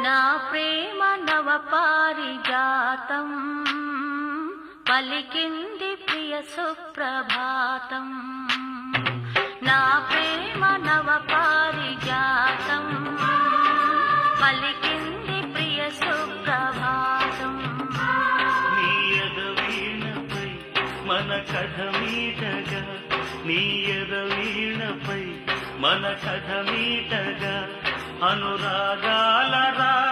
నా ప్రేమ నవ పారిజాతం పలికింది ప్రియ సుప్రభాతం. నా ప్రేమ నవ పారిజాతం పలికింది ప్రియ సుప్రభాతం. నీయద వీణపై మన కథ మీటగా, నీయద వీణపై మన కథ మీటగా, అనురాగాల రా